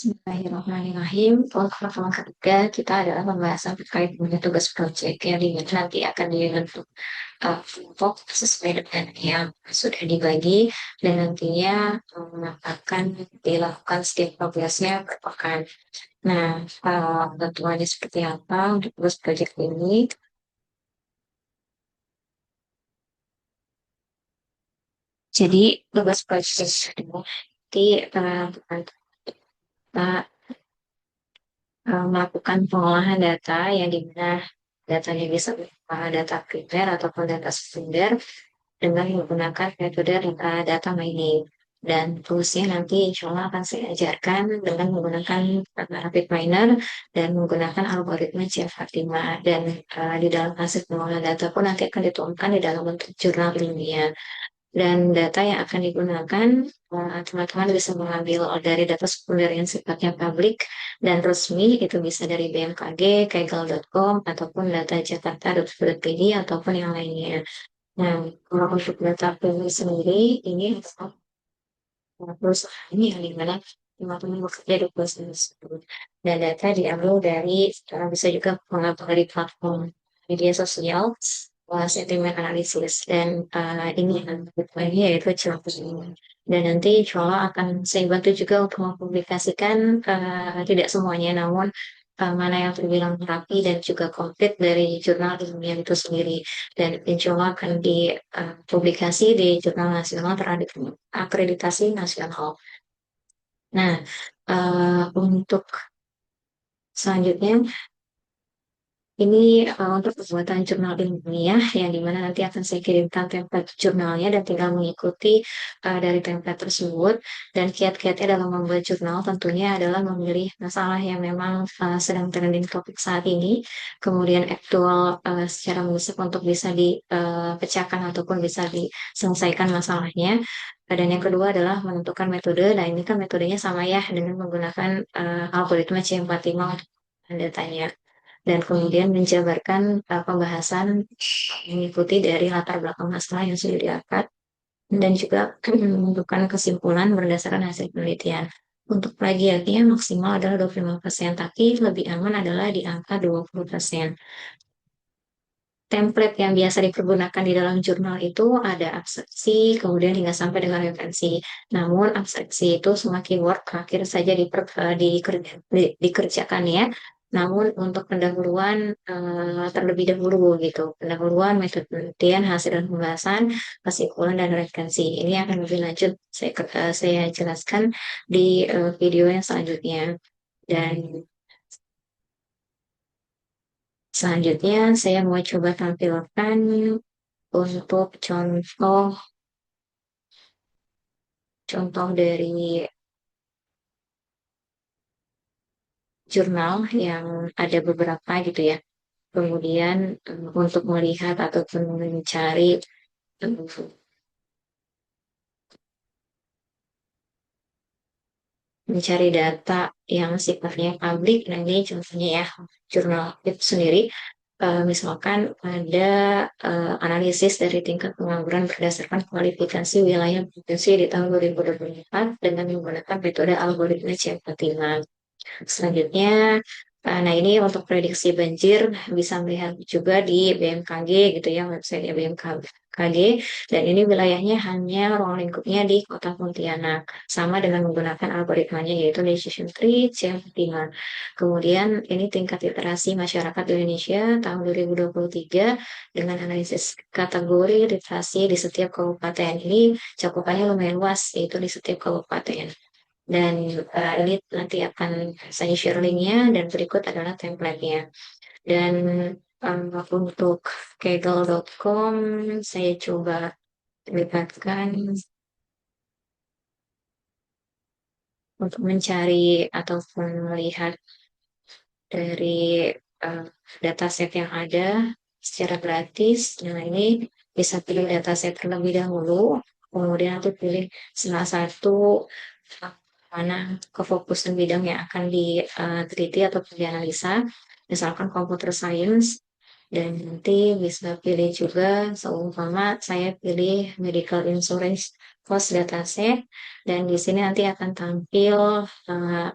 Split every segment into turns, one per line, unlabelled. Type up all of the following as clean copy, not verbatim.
Bismillahirrahmanirrahim. Untuk pertemuan ketiga kita adalah pembahasan terkait dengan tugas proyek yang dimana nanti akan dibentuk kelompok sesuai dengan yang sudah dibagi dan nantinya akan dilakukan setiap progresnya per pekan. Nah, ketentuannya seperti apa untuk tugas proyek ini? Jadi tugas proyek ini nanti kita melakukan pengolahan data yang dimana datanya bisa berupa data primer ataupun data sekunder dengan menggunakan metode data mining. Dan toolsnya nanti insya Allah akan saya ajarkan dengan menggunakan Rapid Miner dan menggunakan algoritma CF5. Dan di dalam hasil pengolahan data pun nanti akan dituangkan di dalam bentuk jurnal ilmiah. Dan data yang akan digunakan, teman-teman bisa mengambil dari data sekunder yang sifatnya publik dan resmi, itu bisa dari BMKG, kegel.com, ataupun data jakarta.go.id, ataupun yang lainnya. Nah, kalau untuk data pribadi sendiri, ini perusahaan yang dimana teman-teman bekerja di perusahaan tersebut. Dan data diambil dari, bisa juga mengambil dari platform media sosial, sentimen analisis. Dan ini yang yaitu Cirrus ini. Dan nanti insya Allah akan saya bantu juga untuk mempublikasikan tidak semuanya, namun mana yang terbilang rapi dan juga komplit dari jurnal ilmiah itu sendiri. Dan insya Allah akan dipublikasi di jurnal nasional terakreditasi nasional. Nah, untuk selanjutnya ini untuk pembuatan jurnal ilmiah yang dimana nanti akan saya kirimkan template jurnalnya dan tinggal mengikuti dari template tersebut. Dan kiat-kiatnya dalam membuat jurnal tentunya adalah memilih masalah yang memang sedang trending topik saat ini, kemudian aktual secara mendesak untuk bisa dipecahkan ataupun bisa diselesaikan masalahnya. Dan yang kedua adalah menentukan metode. Nah, ini kan metodenya sama ya dengan menggunakan algoritma C45 untuk datanya dan kemudian menjabarkan pembahasan mengikuti dari latar belakang masalah yang sudah diangkat dan juga menentukan kesimpulan berdasarkan hasil penelitian. Untuk plagiatnya maksimal adalah 25%, tapi lebih aman adalah di angka 20%. Template yang biasa dipergunakan di dalam jurnal itu ada abstraksi, kemudian hingga sampai dengan referensi. Namun abstraksi itu semua keyword terakhir saja dikerjakan ya. Namun untuk pendahuluan terlebih dahulu gitu, pendahuluan metode penelitian, hasil dan pembahasan, kesimpulan dan referensi. Ini akan lebih lanjut saya jelaskan di video yang selanjutnya. Dan selanjutnya saya mau coba tampilkan untuk contoh dari jurnal yang ada beberapa gitu ya. Kemudian untuk melihat ataupun mencari data yang sifatnya publik. Nah, ini contohnya ya, jurnal itu sendiri. Misalkan ada analisis dari tingkat pengangguran berdasarkan kualifikasi wilayah provinsi di tahun 2024 dengan menggunakan metode algoritma C45. Selanjutnya, nah ini untuk prediksi banjir bisa melihat juga di BMKG gitu ya, website BMKG. Dan ini wilayahnya hanya ruang lingkupnya di Kota Pontianak, sama dengan menggunakan algoritmanya yaitu decision tree CF5. Kemudian ini tingkat literasi masyarakat di Indonesia tahun 2023 dengan analisis kategori literasi di setiap kabupaten. Ini cakupannya lumayan luas, yaitu di setiap kabupaten. Dan ini nanti akan saya share linknya dan berikut adalah template-nya. Dan untuk kegel.com saya coba lihatkan untuk mencari ataupun melihat dari uh, dataset yang ada secara gratis. Nah, ini bisa pilih dataset terlebih dahulu, kemudian nanti pilih salah satu uh, mana kefokusan bidang yang akan diteliti atau dianalisa, misalkan computer science. dan nanti bisa pilih juga seumpama saya pilih medical insurance cost dataset dan di sini nanti akan tampil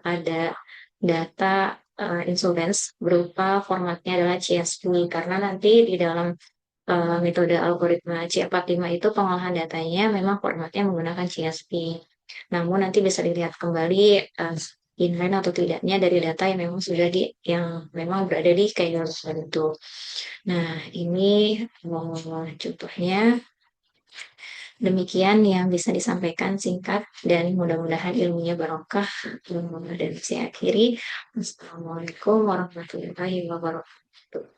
ada data insurance berupa formatnya adalah CSV karena nanti di dalam metode algoritma C45 itu pengolahan datanya memang formatnya menggunakan CSV. Namun nanti bisa dilihat kembali inline atau tidaknya dari data yang memang sudah yang memang berada di kayak itu. Nah, ini contohnya demikian yang bisa disampaikan singkat dan mudah-mudahan ilmunya barokah. Dan saya akhiri. Assalamualaikum warahmatullahi wabarakatuh.